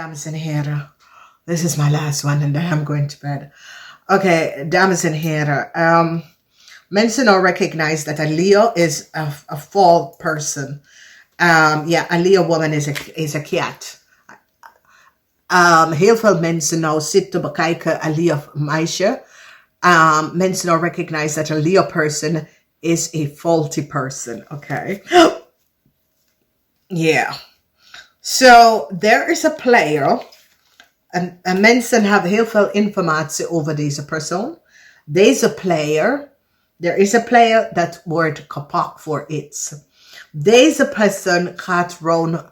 dames en heren. This is my last one and then I'm going to bed. Okay, dames en heren. Mensen now recognize that a Leo is a fall person. A Leo woman is a cat. Heel veel mensen nou zitten bekijken a Leo meisje. Mensen now recognize that a Leo person is a faulty person. Okay. Yeah. So there is a player. En mensen hebben heel veel informatie over deze persoon. Deze player. There is a player that wordt gepakt voor iets. Deze persoon gaat gewoon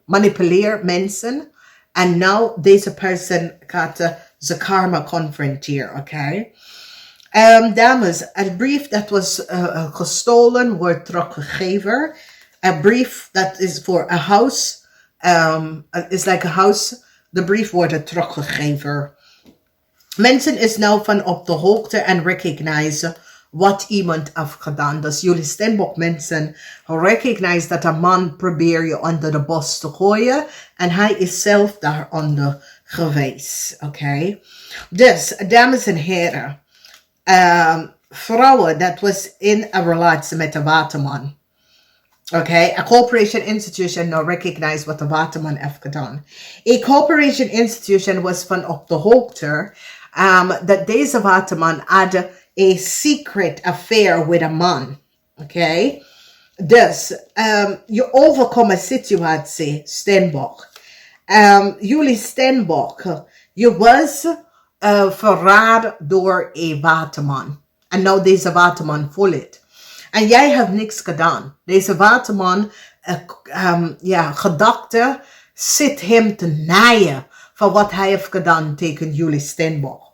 manipuleren mensen. En nou deze persoon gaat zijn karma confronteren. Okay? Dames, een brief dat was gestolen wordt teruggegeven. A brief that is for a house. It's like a house. De brief wordt teruggegeven. Mensen is nou van op de hoogte en recognize wat iemand heeft gedaan. Dus jullie STEENBOK mensen recognize dat een man probeert je onder de bos te gooien. En hij is zelf daaronder geweest. Oké. Dus, dames en heren. Vrouwen dat was in een relatie met een waterman. Okay, a corporation institution now recognize what the waterman heeft gedaan. A corporation institution was van op de hoogte that deze waterman had a secret affair with a man. Okay, dus je overkomt een situatie, STEENBOK. Jullie STEENBOK, je was verraden door een waterman. En nou deze waterman voelt het. En jij hebt niks gedaan. Deze waterman, gedachte, zit hem te naaien van wat hij heeft gedaan tegen jullie STEENBOK.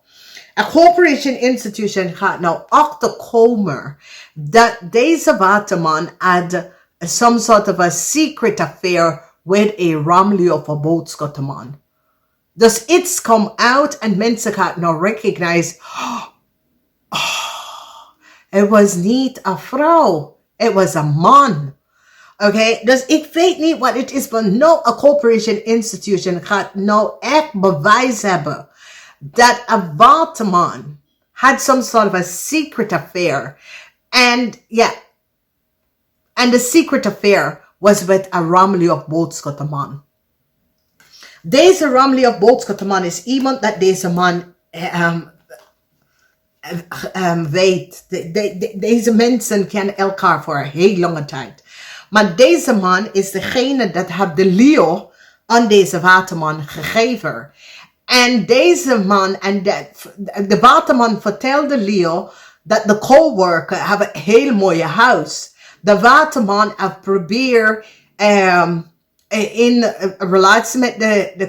Een corporation institution gaat nou achterkomen dat deze waterman had some sort of a secret affair with a Ramli of a boodschappenman. Dus iets komt out en mensen gaan nou recognize. Het was niet een vrouw. Het was een man. Oké, dus ik weet niet wat het is, maar no, a corporation institution gaat nou echt bewijs hebben dat een waterman had some sort of a secret affair. And the secret affair was with a Ramli of boodschappenman. Deze Ramli of boodschappenman is iemand dat deze man weet. Deze mensen kennen elkaar voor een heel lange tijd. Maar deze man is degene dat heeft de Leo aan deze waterman gegeven. En deze man, en de waterman vertelde Leo dat de coworker heeft een heel mooie huis. De waterman heeft probeerd in een relatie met de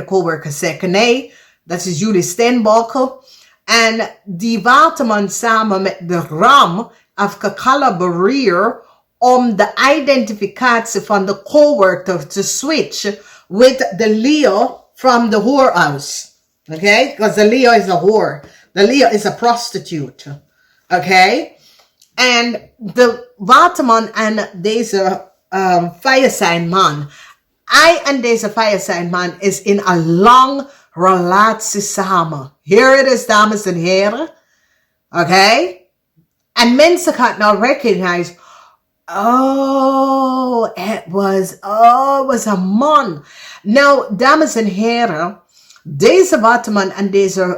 coworker zegt nee, dat is jullie STEENBOK. En die waterman samen met de ram heeft gecollaboreerd om de identificatie van de coworker te switchen with the Leo from the whorehouse. Okay? Because the Leo is a whore. The Leo is a prostitute. Okay? En de waterman en deze firesign-man. Hij en deze firesign-man is in een lang relatie samen. Here it is, dames en heren. Okay? En mensen gaan nou recognize. It was a man. Nou, dames en heren. Deze waterman en deze,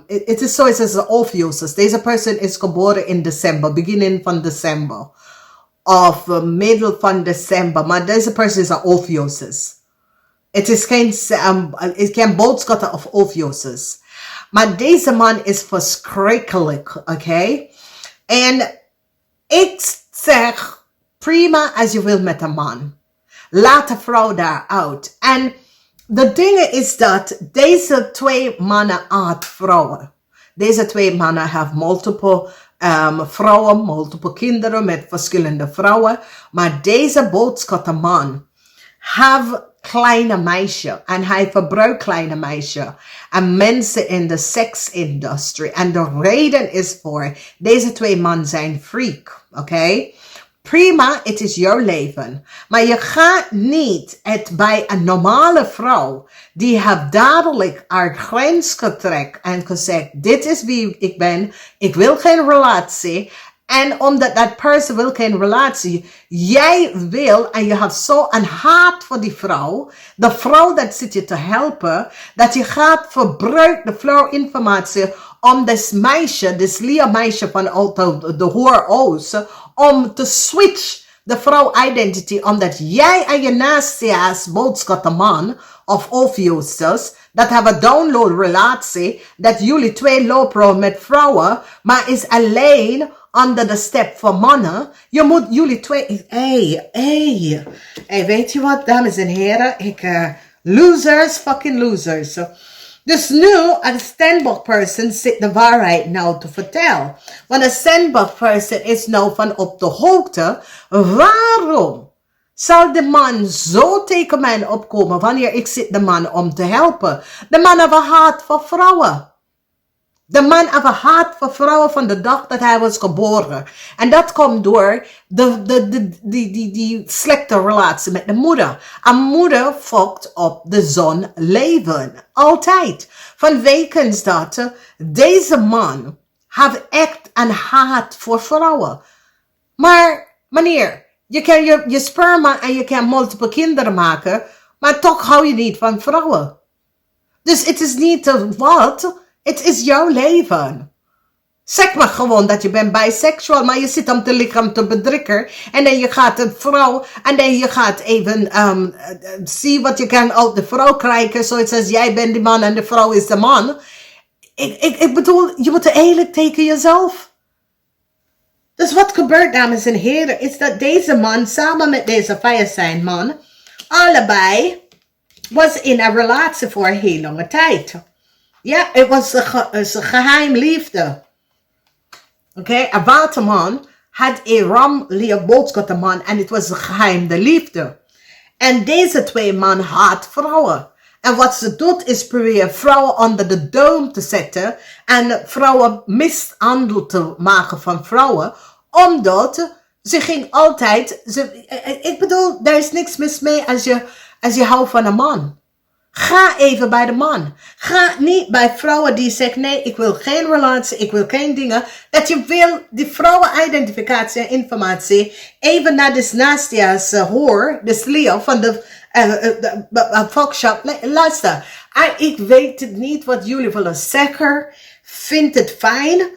het is zoals een Ophiuchus. Deze persoon is geboren in december, beginning van december. Of middle van december. Maar deze persoon is een Ophiuchus. Het is geen boodschappen of Ophiuchus. Maar deze man is verschrikkelijk, oké? En ik zeg, prima als je wil met een man. Laat de vrouw daar uit. En de ding is dat deze twee mannen had vrouwen. Deze twee mannen hebben multiple vrouwen, multiple kinderen met verschillende vrouwen. Maar deze boodschappenman heeft kleine meisje. En hij verbruikt kleine meisje. En mensen in de seksindustrie. En de reden is voor, deze twee mannen zijn freak. Oké? Prima, het is jouw leven. Maar je gaat niet het bij een normale vrouw, die heeft dadelijk haar grens getrekt en gezegd, dit is wie ik ben, ik wil geen relatie. En omdat dat persoon wil geen relatie, jij wil en je hebt zo een haat voor die vrouw, de vrouw dat zit je te helpen, dat je gaat verbruiken de vrouwinformatie om dit meisje, dit lieve meisje van de Hooroos, om te switch de vrouw identity, omdat jij en je naastjaars boodschap man of Ophiusus, dat hebben een download relatie, dat jullie twee lopen met vrouwen, maar is alleen onder de step van mannen. Je moet jullie twee, hey, weet je wat, dames en heren, losers, fucking losers. Dus nu, een STEENBOK person zit de waarheid nou te vertellen. Want een STEENBOK person is nou van op de hoogte. Waarom zal de man zo tegen mij opkomen wanneer ik zit de man om te helpen? De man heeft een haat voor vrouwen. De man heeft een haat voor vrouwen van de dag dat hij was geboren. En dat komt door die slechte relatie met de moeder. Een moeder fokt op de zoon leven. Altijd. Vanwege dat deze man heeft echt een haat voor vrouwen. Maar meneer, je kan je sperma en je kan multiple kinderen maken. Maar toch hou je niet van vrouwen. Dus het is niet wat. Het is jouw leven. Zeg maar gewoon dat je bent bisexual, maar je zit om te lichaam te bedrukken. En dan je gaat een vrouw, en dan je gaat even zien wat je kan uit de vrouw krijgen. Zoals als jij bent de man en de vrouw is de man. Ik bedoel, je moet eerlijk tegen jezelf. Dus wat gebeurt, dames en heren, is dat deze man samen met deze Firesign man, allebei was in een relatie voor een heel lange tijd. Ja, het was een geheim liefde. Oké, een waterman had een ramlige boodschappenman en het was een geheim de liefde. En deze twee man haat vrouwen. En wat ze doet is proberen vrouwen onder de duim te zetten en vrouwen mishandeld te maken van vrouwen. Omdat ze ging altijd, ik bedoel, daar is niks mis mee als je houdt van een man. Ga even bij de man. Ga niet bij vrouwen die zeggen, nee, ik wil geen relatie, ik wil geen dingen. Dat je wil die vrouwenidentificatie en informatie even naar de naastjaars hoor, de Leo van de Volksshop. Luister, ik weet het niet wat jullie willen zeggen. Vind het fijn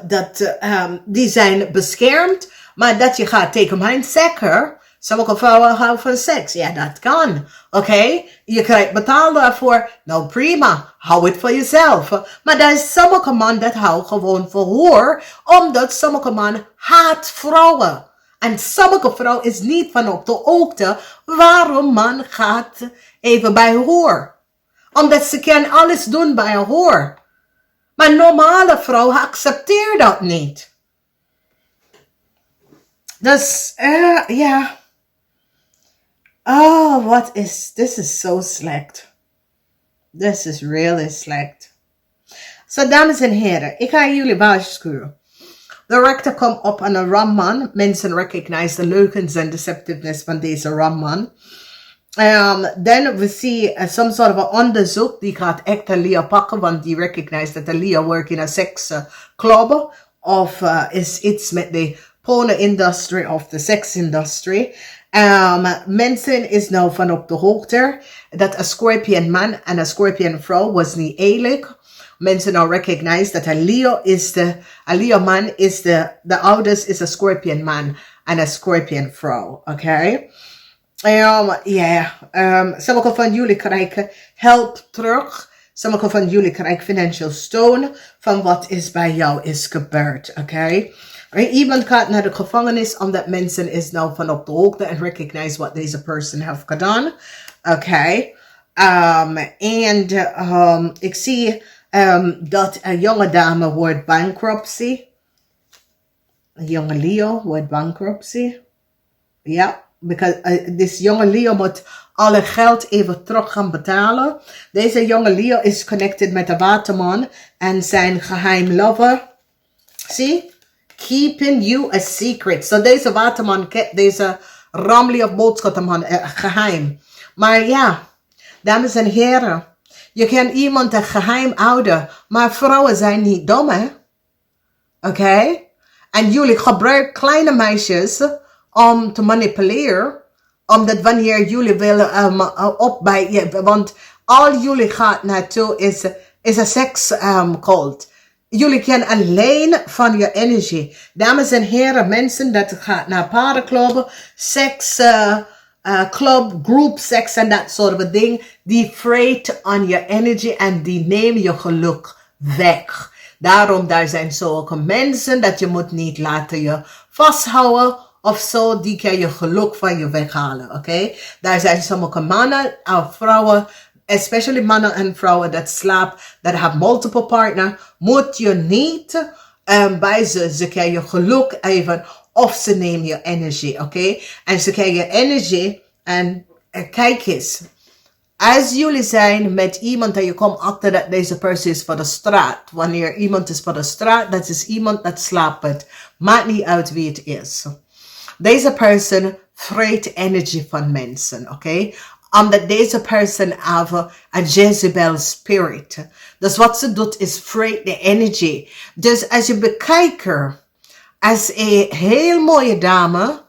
dat die zijn beschermd, maar dat je gaat tegen mij zeggen. Sommige vrouwen houden van seks. Ja, dat kan. Oké? Je krijgt betaald daarvoor. Nou, prima. Hou het voor jezelf. Maar er is sommige man dat houdt gewoon voor hoor. Omdat sommige man haat vrouwen. En sommige vrouw is niet van op de hoogte waarom man gaat even bij hoor. Omdat ze kan alles doen bij een hoor. Maar een normale vrouw accepteert dat niet. Dus, ja. Oh, what is, this is so slecht. This is really slecht. So, dames en heren, ik ga jullie waarschuwen. De rechter komt op aan een ramman. Mensen recognize de leugens en deceptiveness van deze ramman. Then we see some sort of een onderzoek die gaat echt een Leo pakken, want die recognize dat de Leo work in een sex club of is iets met de porno industry of de sex industry. Mensen is nou van op de hoogte dat een Scorpion man en een Scorpion vrouw was niet eerlijk. Mensen nou recognize dat een Leo man is de ouders is een Scorpion man en een Scorpion vrouw. Oké? Sommige van jullie krijgen help terug. Sommige van jullie krijgen financial steun van wat is bij jou is gebeurd. Oké? Iemand gaat naar de gevangenis omdat mensen is nou van op de hoogte en recognize wat deze person heeft gedaan. Oké. Ik zie dat een jonge dame wordt bankruptcy. Een jonge Leo wordt bankruptcy. Ja, because this jonge Leo moet alle geld even terug gaan betalen. Deze jonge Leo is connected met de waterman en zijn geheim lover. Zie? keeping you a secret. So deze waterman kept deze rammelige boodschappenman geheim. Maar ja, dames en heren, je kan iemand een geheim houden, maar vrouwen zijn niet dom, hè? Oké? En jullie gebruiken kleine meisjes om te manipuleren, omdat wanneer jullie willen opbijten, want al jullie gaat naartoe is een sekscult. Jullie kennen alleen van je energie. Dames en heren, mensen dat gaat naar paraclubben, seks, club, group sex en dat soort dingen, die freight on je energie en die nemen je geluk weg. Daarom, daar zijn zulke mensen dat je moet niet laten je vasthouden of zo, die kan je geluk van je weghalen, oké? Daar zijn sommige mannen of vrouwen, especially mannen en vrouwen dat slapen, dat hebben multiple partners, moet je niet bij ze kan je geluk even, of ze nemen je energie, oké? En ze krijgen je energie en kijk eens. Als jullie zijn met iemand en je komt achter dat deze persoon is voor de straat. Wanneer iemand is voor de straat, dat is iemand dat slaapt. Maakt niet uit wie het is. Deze persoon vreet energie van mensen, oké? Omdat deze persoon heeft een Jezebel spirit. Dus wat ze doet is vreet de energie. Dus als je bekijkt, als een heel mooie dame,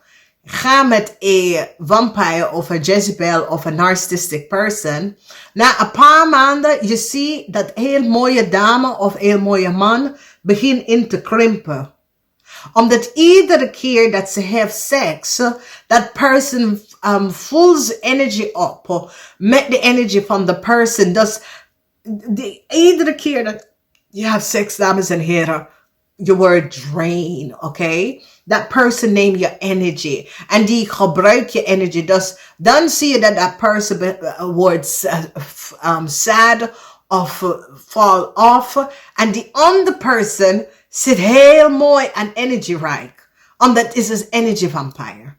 ga met een vampire of een Jezebel of een narcissistic person. Na een paar maanden, je ziet dat heel mooie dame of heel mooie man begint in te krimpen. Omdat iedere keer dat ze heeft seks, dat person voelt energie op met de energie van de person. Dus iedere keer dat je hebt seks, dames en heren, je wordt drained, oké? Dat person neemt je energie. En die gebruikt je energie. Dus dan zie je dat person wordt sad of fall off. En die andere person zit heel mooi en energierijk. Omdat het is een energy vampire.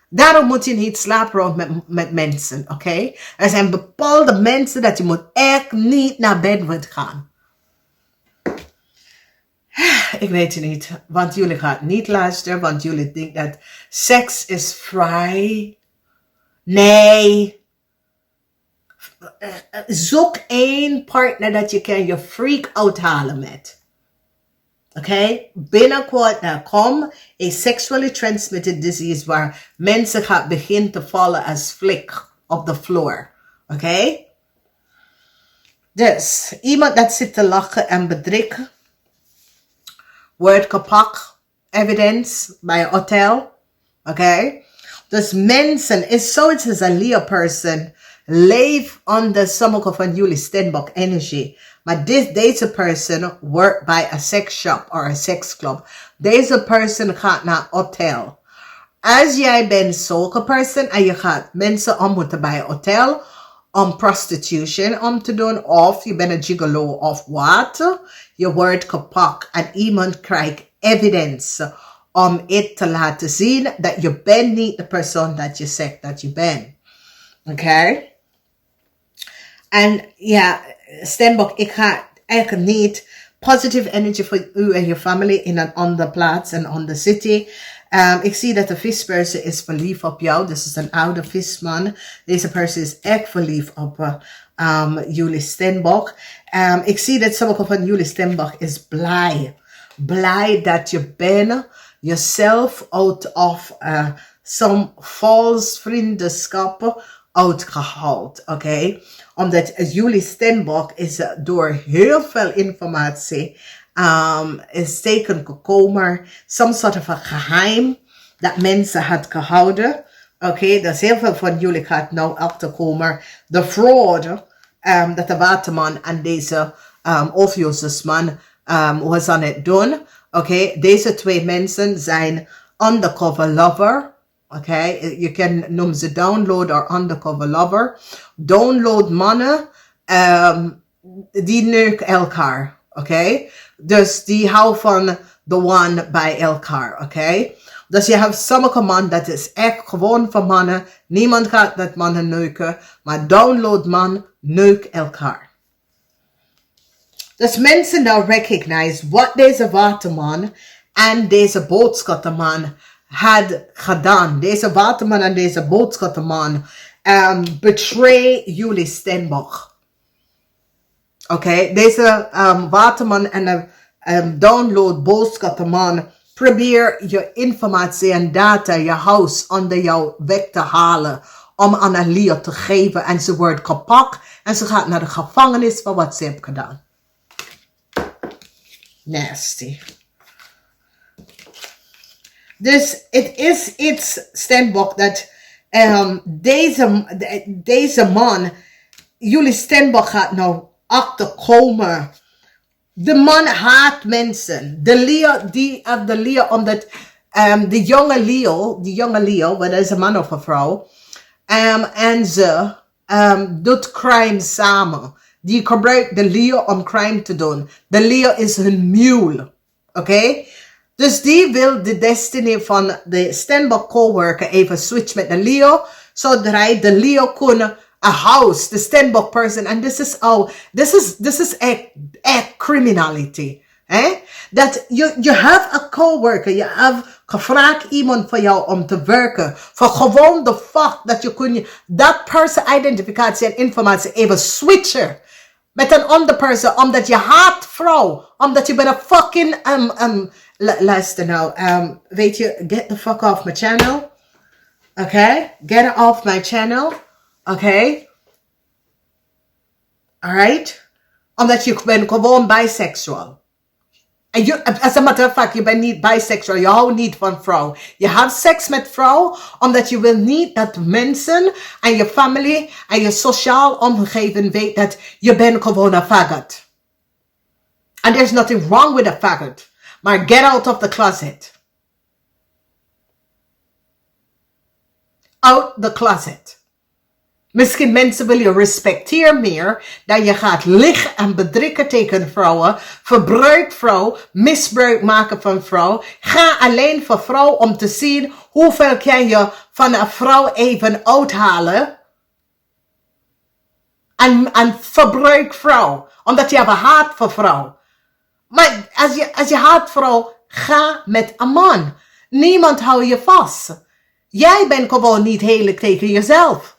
Daarom moet je niet slapen met mensen, oké? Er zijn bepaalde mensen dat je moet echt niet naar bed moet gaan. Ik weet het niet, want jullie gaan niet luisteren, want jullie denken dat seks is vrij. Nee. Zoek één partner dat je kan je freak uithalen met. Oké? Binnenkort daar komt een sexually transmitted disease waar mensen gaan beginnen te vallen als flik op de vloer. Oké? Dus, iemand dat zit te lachen en bedriegen. Wordt gepakt, evidence, bij een hotel. Oké? Dus mensen, is zoiets als een Leo person, leef onder sommige van jullie STEENBOK energie. Maar deze person werkt bij een sex shop of een sex club. Deze person gaat naar een hotel. Als jij bent zulke person en je gaat mensen ontmoeten bij een hotel om prostitution om te doen, of je bent een gigolo of wat, je wordt gepakt en iemand krijgt evidence om het te laten zien dat je bent niet de persoon dat je zegt dat je bent. Oké? En ja, STEENBOK, ik ga eigenlijk niet positive energy voor u en je familie in een andere plaats, een andere city. Ik zie dat de visperson is verliefd op jou. Dit is een oude visman. Deze persoon is echt verliefd op jullie STEENBOK. Ik zie dat sommige van jullie STEENBOK is blij. Blij dat je bent jezelf out of some false vriendschap uitgehaald. Oké? Omdat jullie STEENBOK is door heel veel informatie is tegengekomen. Some sort of een geheim dat mensen had gehouden. Oké, dus heel veel van jullie gaat nou achterkomen. De fraud dat de waterman en deze Ophiuchusman was aan het doen. Oké, deze twee mensen zijn undercover lover. Oké, je kan noemen ze download of undercover lover. Download mannen, die neuken elkaar. Oké, dus die houden van de one bij elkaar. Oké, dus je hebt sommige man dat is echt gewoon voor mannen. Niemand gaat dat mannen neuken, maar download man neuk elkaar. Dus mensen nou recognize wat deze waterman en deze boodschappenman had gedaan. Deze waterman en deze boodschappenman betray jullie STEENBOK. Oké, deze waterman en download boodschappenman probeer je informatie en data, je huis onder jou weg te halen om aan Alia te geven en ze wordt gepakt en ze gaat naar de gevangenis voor wat ze heeft gedaan. Nasty. Dus het is iets, STEENBOK, dat deze man, jullie STEENBOK gaat nou achterkomen. De man haat mensen. De Leo, omdat de jonge Leo, wat is een man of een vrouw, en ze doet crime samen. Die gebruikt de Leo om crime te doen. De Leo is hun mule. Oké? Dus die wil de destiny van de STEENBOK coworker even switch met de Leo. Zodat de Leo kon a house, the STEENBOK person. And this is echt criminality. Dat you have a coworker, je hebt gevraagd iemand voor jou om te werken. Voor gewoon de fact dat je kun dat person identificatie en informatie even switchen. Met een andere person, omdat je haat vrouw. Omdat je bent een fucking, luister nou, weet je, get the fuck off my channel. Okay? Get off my channel. Okay? Alright? Omdat je bent gewoon bisexual. En as a matter of fact, je bent niet bisexual. Je houdt niet van vrouw. Je hebt seks met vrouw, omdat je wil niet dat mensen en je familie en je sociaal omgeving weet dat je bent gewoon een faggot. And there's nothing wrong with a faggot. Maar get out of the closet. Out the closet. Misschien mensen wil je respecteren meer, dat je gaat liegen en bedriegen tegen vrouwen, verbruik vrouw, misbruik maken van vrouw. Ga alleen voor vrouw om te zien hoeveel kan je van een vrouw even uithalen. En verbruik vrouw, omdat je hebt haat voor vrouw. Maar als je haat vrouw, ga met een man. Niemand houdt je vast. Jij bent gewoon niet heerlijk tegen jezelf.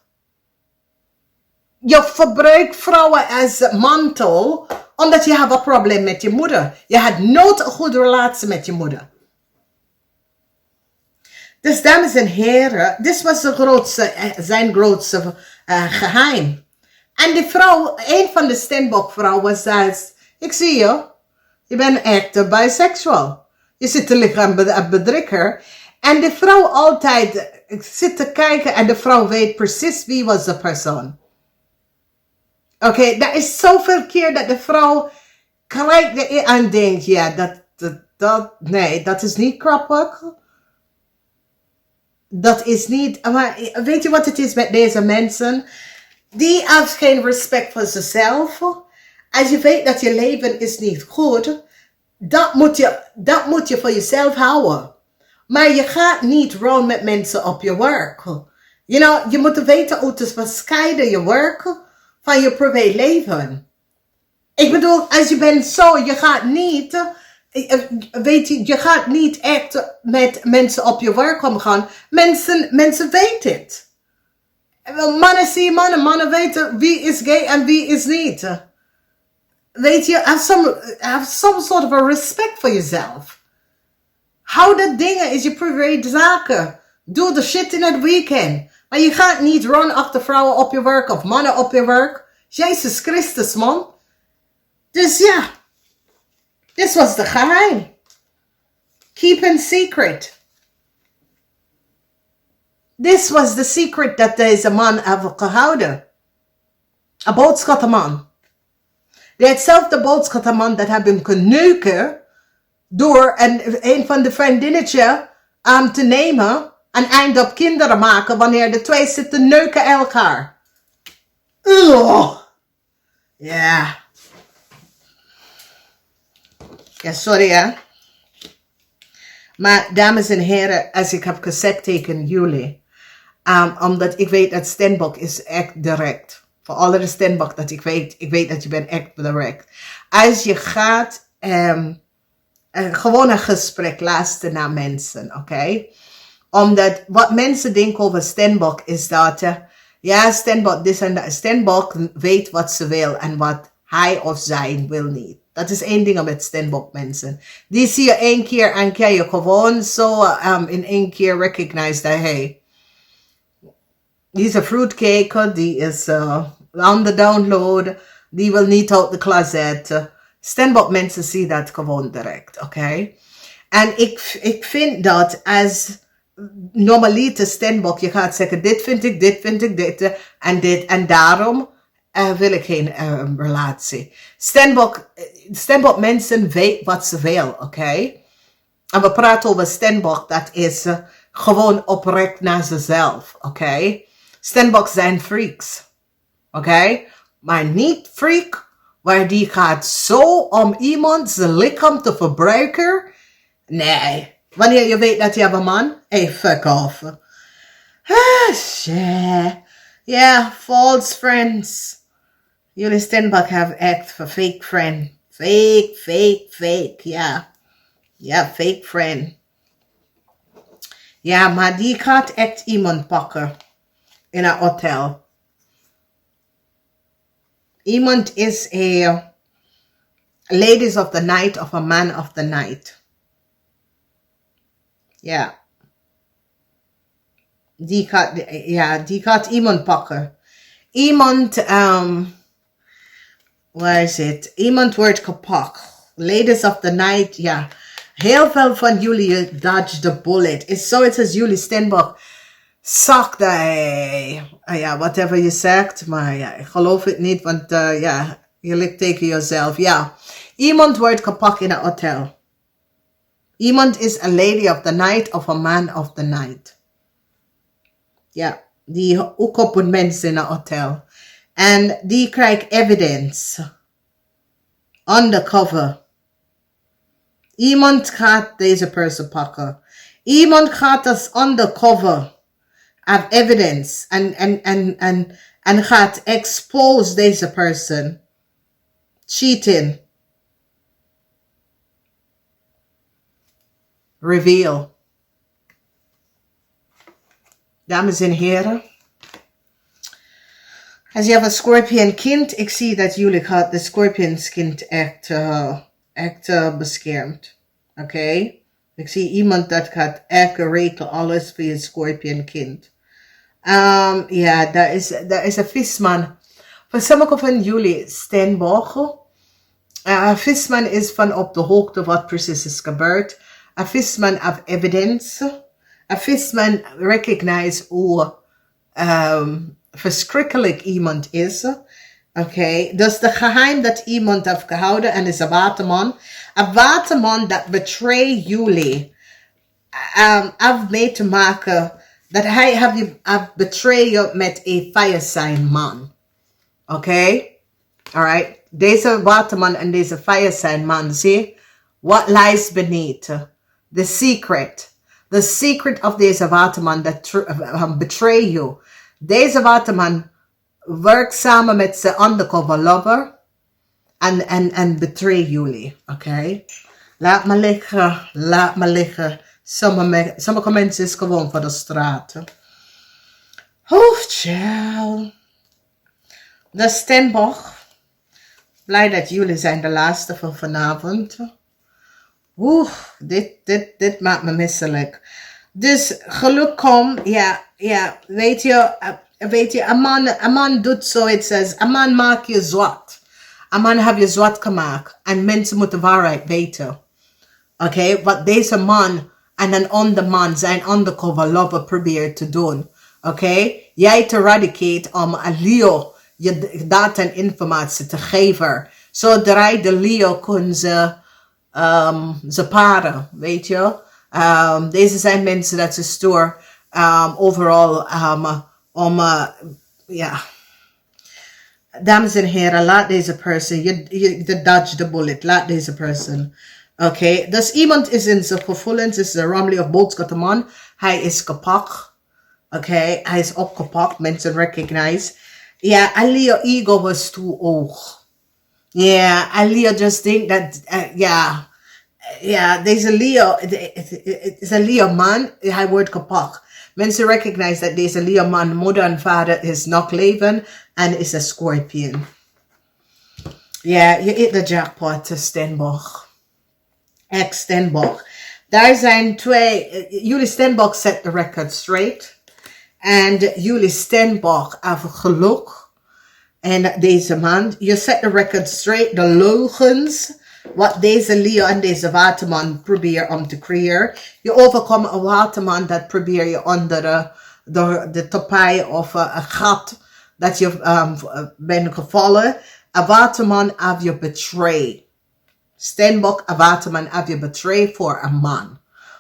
Je verbruikt vrouwen als mantel, omdat je hebt een probleem met je moeder. Je had nooit een goede relatie met je moeder. Dus dames en heren, dit was zijn grootste geheim. En die vrouw, een van de STEENBOK vrouwen zei, ik zie je, je bent echt bisexual. Je zit te liggen aan bedrikker. En de vrouw altijd zit te kijken en de vrouw weet precies wie was de persoon. Oké, dat is zoveel keer dat de vrouw kijkt en denkt, ja, nee, dat is niet grappig. Dat is niet, maar weet je wat het is met deze mensen? Die hebben geen respect voor zichzelf. Als je weet dat je leven is niet goed, dat moet je voor jezelf houden. Maar je gaat niet rond met mensen op je werk. You know, je moet weten hoe te scheiden je werk van je privéleven. Ik bedoel, als je bent zo, je gaat niet, weet je gaat niet echt met mensen op je werk omgaan. Mensen weten het. Mannen zien mannen, mannen weten wie is gay en wie is niet. Weet je, have some sort of a respect for yourself. Hou dat dingen is je privé zaken. Doe de shit in het weekend. Maar je gaat niet run achter vrouwen op je werk of mannen op je werk. Jezus Christus, man. Dus ja. Dit was de geheim. Keep it secret. This was the secret dat deze man heeft gehouden. Een boodschappenman. Hetzelfde boodschappenman dat heeft hem kunnen neuken door een van de vriendinnetjes te nemen en eind op kinderen maken wanneer de twee zitten neuken elkaar. Ja. Ja, sorry hè. Maar dames en heren, als ik heb gezegd tegen jullie, omdat ik weet dat STEENBOK is echt direct. Voor alle STEENBOK dat ik weet dat je bent echt direct. Als je gaat gewoon een gesprek luisteren naar mensen, oké? Omdat wat mensen denken over STEENBOK is dat, ja, STEENBOK dit en dat. STEENBOK weet wat ze wil en wat hij of zij wil niet. Dat is één ding met STEENBOK mensen. Die zie je één keer en kan je gewoon zo in één keer recognize dat, hey, die is een fruitcake, die is on the download, die wil niet uit de closet. STEENBOK mensen zien dat gewoon direct, oké? En ik vind dat als normaliter STEENBOK, je gaat zeggen, dit vind ik, dit en dit. En daarom wil ik geen relatie. STEENBOK mensen weten wat ze wil, oké? En we praten over STEENBOK, dat is gewoon oprecht naar zichzelf, oké? STEENBOK zijn freaks, oké? Maar niet freak, waar die gaat zo om iemand zijn lichaam te verbruiken. Nee. Wanneer je weet dat je hebt een man, hey, fuck off. Ah, shit. Yeah, false friends. Jullie STEENBOK have act for fake friend. Fake. Yeah. Yeah, fake friend. Ja, maar die gaat echt iemand pakken. In een hotel. Iemand is a ladies of the night of a man of the night. Ja. Die gaat iemand pakken. Iemand, waar is het? Iemand wordt gepakt. Ladies of the night, ja. Heel veel van jullie dodge the bullet. It's zoiets als jullie STEENBOK. Zak dat, ja, whatever je zegt. Maar ja, ik geloof het niet, want ja, je ligt tegen jezelf. Ja. Iemand wordt gepakt in een hotel. Iemand is a lady of the night of a man of the night. Ja, die ook op een mens in een hotel. En die krijgt evidence. Undercover. Iemand gaat deze persoon pakken. Iemand gaat als undercover. Have evidence. En gaat expose deze persoon. Cheating. Reveal. Dames en heren. Als je hebt een scorpion kind, ik zie dat jullie gaat de scorpions kind echt beschermd. Oké? Ik zie iemand dat gaat echt regelen alles voor je scorpion kind. Ja, daar is een visman. Voor sommigen van jullie STEENBOK. Visman is van op de hoogte wat precies is gebeurd. A visman have evidence. A visman recognize hoe verschrikkelijk iemand is. Oké, dus de geheim dat iemand heeft gehouden en is een waterman. Een waterman dat betray jullie. Heeft mee te maken dat hij heeft betray je met een fire sign man. Oké, alright. Deze waterman en deze fire sign man, zie, what lies beneath. The secret. The secret of deze waterman that betray you. Deze waterman werkt samen met zijn undercover lover en betray jullie. Oké? Laat me liggen. Sommige mensen is gewoon voor de straat. Oh, child. De STEENBOK. Blij dat jullie zijn de laatste van vanavond. Dit maakt me misselijk. Dus geluk kom, ja, weet je, een man doet zoiets als, een man maakt je zwart. Een man heeft je zwart gemaakt. En mensen moeten de waarheid weten. Oké, wat deze man en een ander man zijn undercover lover probeert te doen. Oké, jij te eradicate om een Leo je data en informatie te geven. Zodra de Leo kunnen ze paren, weet je. Deze zijn mensen dat ze stoer overal ja. Dames en heren, laat deze persoon, je dodge the bullet, laat deze persoon. Oké, dus iemand is in zijn gevoelens, is de Romley of Boodschap man. Hij is gepakt. Oké, hij is opgepakt, mensen recognize. Ja, Leo ego was too hoog. Ja, Leo just think that, ja. Ja, deze Leo, het is een Leo man, hij wordt gepakt. Mensen recognize dat deze Leo man, moeder en vader is nog leven en is een Scorpion. Ja, je eet de jackpot, Steenbok. Ex-Steenbok. Daar zijn twee, jullie Steenbok set the record straight. En jullie Steenbok hebben geluk. En deze man, je set the record straight, de leugens, wat deze Leo en deze waterman proberen om te creëren. Je overkomt een waterman dat probeer je onder de tapijt of een gat dat je bent gevallen. Een waterman heb je betrayed. Steenbok, een waterman heb je betrayed voor een man.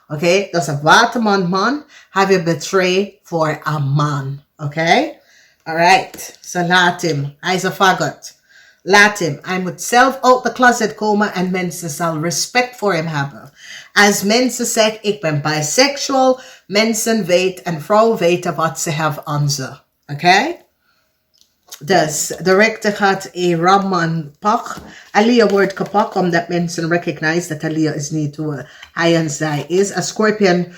Oké, dus een waterman heb je betrayed voor een man. Oké? Alright, so laat hem. Hij is een faggot. Laat hem. Hij moet zelf uit de closet komen en mensen zal respect voor hem hebben. Als mensen zeggen, ik ben bisexual, mensen weten en vrouwen weten wat ze hebben aan ze. Oké? Dus de rechter gaat een Ramman pak. Aliyah wordt gepakt omdat mensen recognize dat Aliyah is niet hoe hij en zij is. Een Scorpion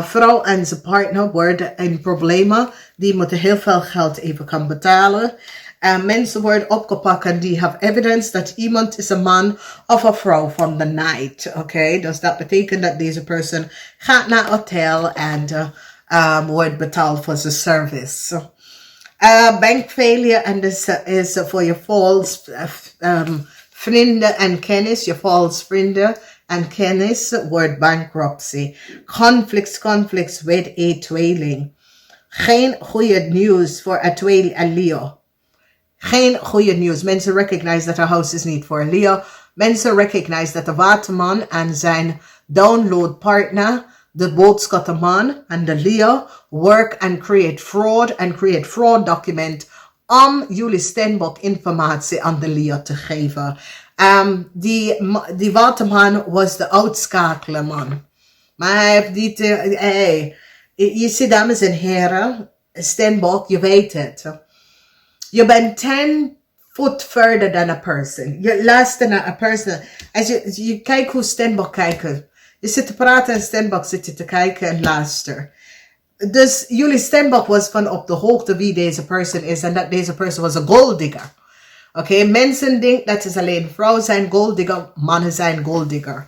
vrouw en zijn partner worden in problemen. Die moeten heel veel geld even gaan betalen. Mensen worden opgepakt en die hebben evidence dat iemand is een man of een vrouw van de night. Oké, dus dat betekent dat deze persoon gaat naar het hotel en wordt betaald voor zijn service. Bank failure en this is voor je false vrienden en kennis. Je false vrienden en kennis wordt bankruptcy. Conflicts with a tweeling. Geen goede nieuws voor een tweeling en Leo. Geen goede nieuws. Mensen recognize dat haar house is niet voor Leo. Mensen recognize dat de waterman en zijn download partner, de boodschappenman en de Leo, work and create fraud document om jullie Steenbok informatie aan de Leo te geven. Die waterman was de uitschakelen man. Maar hij heeft niet, je ziet dames en heren, Steenbok, je weet het. Je bent 10 foot further than a person. Je luistert naar een person. Als je kijkt hoe Steenbok kijken. Je zit te praten en Steenbok zit je te kijken en luisteren. Dus jullie Steenbok was van op de hoogte wie deze person is. En dat deze person was een gold digger. Oké, mensen denken dat is alleen vrouwen zijn gold digger. Mannen zijn gold digger.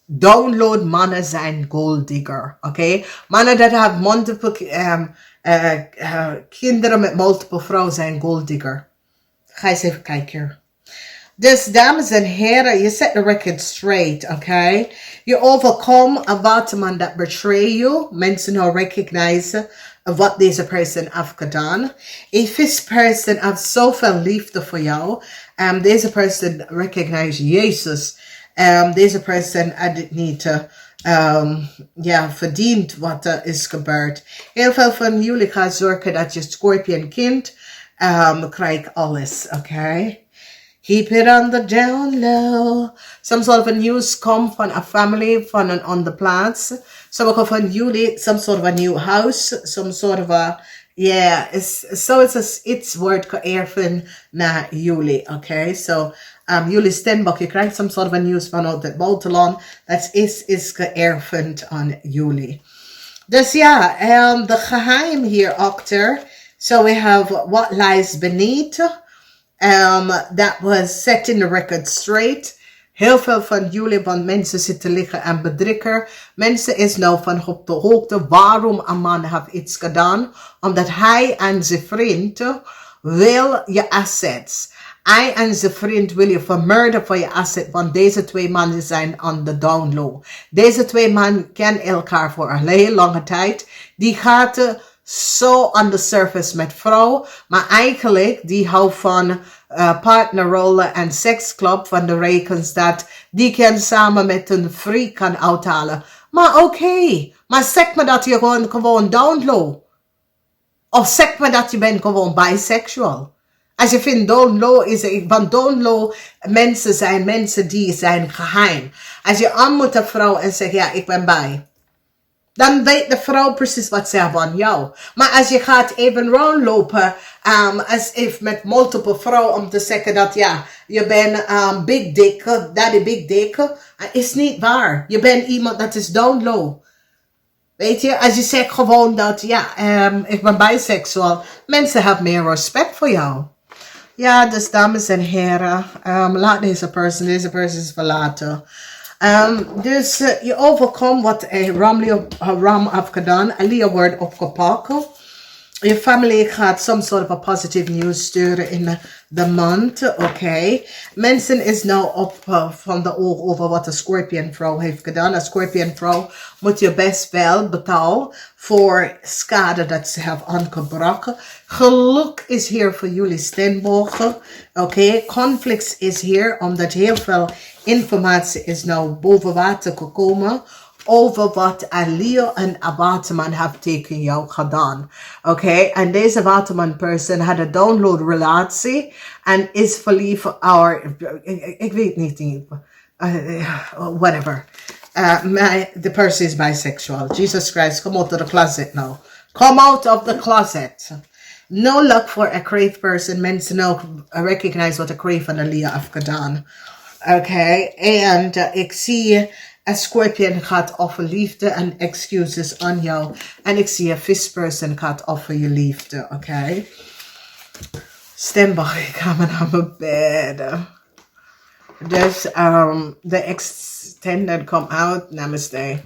Download mannen zijn gold digger. Oké, mannen dat hebben multiple kinderen met multiple vrouwen zijn gold digger. Ga eens even kijken. Dus dames en heren, je set the record straight, oké? Je overkomt een waterman dat betray you. Mensen nou recognize wat deze persoon heeft gedaan. Een vis person heeft zoveel liefde voor jou. Deze persoon recognize Jezus. Deze persoon had het niet verdiend wat er is gebeurd. Heel veel van jullie gaan zorgen dat je Scorpion kind krijgt alles, oké? Keep it on the down low. Some sort of a news come van a family, van een ander plaats. Sommige van jullie, some sort of a new house, some sort of a, it's wordt geërfd naar jullie, okay? So, jullie Steenbok, je krijgt some sort of a news vanuit het buitenland, dat is geërfd aan jullie. Dus ja, de geheim hierachter, so we have what lies beneath. That was setting the record straight. Heel veel van jullie, want mensen zitten liggen en bedrikken. Mensen is nou van op de hoogte waarom een man heeft iets gedaan. Omdat hij en zijn vriend wil je assets. Hij en zijn vriend wil je vermoorden voor je asset. Want deze twee mannen zijn on the down low. Deze twee mannen kennen elkaar voor een heel lange tijd. Die gaat zo on the surface met vrouw. Maar eigenlijk, die houdt van partnerrollen en seksclub van de rekens dat die kan samen met een freak kan uithalen. Maar oké, maar zeg me dat je gewoon down low. Of zeg me dat je bent gewoon bisexual. Als je vindt down low is, want down low mensen zijn mensen die zijn geheim. Als je aan moet een vrouw en zegt ja, ik ben bi. dan weet de vrouw precies wat ze hebben aan jou. Maar als je gaat even rondlopen, als if met multiple vrouwen om te zeggen dat ja, je bent big dick, daddy big dick, is niet waar. Je bent iemand dat is down low. Weet je, als je zegt gewoon dat, ja, ik ben bisexual, mensen hebben meer respect voor jou. Ja, dus dames en heren, laat deze person is verlaten. Dus je overkomt wat Ram heeft gedaan, een lieve woord opgepakt. Je familie gaat some sort of a positive news sturen in de maand, oké. Mensen is nou op van de oog over wat de Scorpion vrouw heeft gedaan. Een Scorpion vrouw moet je best wel betalen voor schade dat ze heeft aangebracht. Geluk is hier voor jullie steenbogen, oké. Conflict is hier omdat heel veel informatie is nou boven water gekomen over wat Leo en waterman hebben tegen jou gedaan. Oké, en deze waterman person had een download relatie en is verliefd op ik weet niet, whatever. The person is bisexual. Jesus Christ, come out of the closet now. Come out of the closet. No luck for a crave person. Mensen nou recognize wat a crave en Leo heeft gedaan. Oké, en ik zie een Scorpion gaat offer liefde en excuses aan jou. En ik zie een visperson gaat offer je liefde, oké? Steenbok, ik ga maar naar mijn bed. Dus de extended come out. Namaste.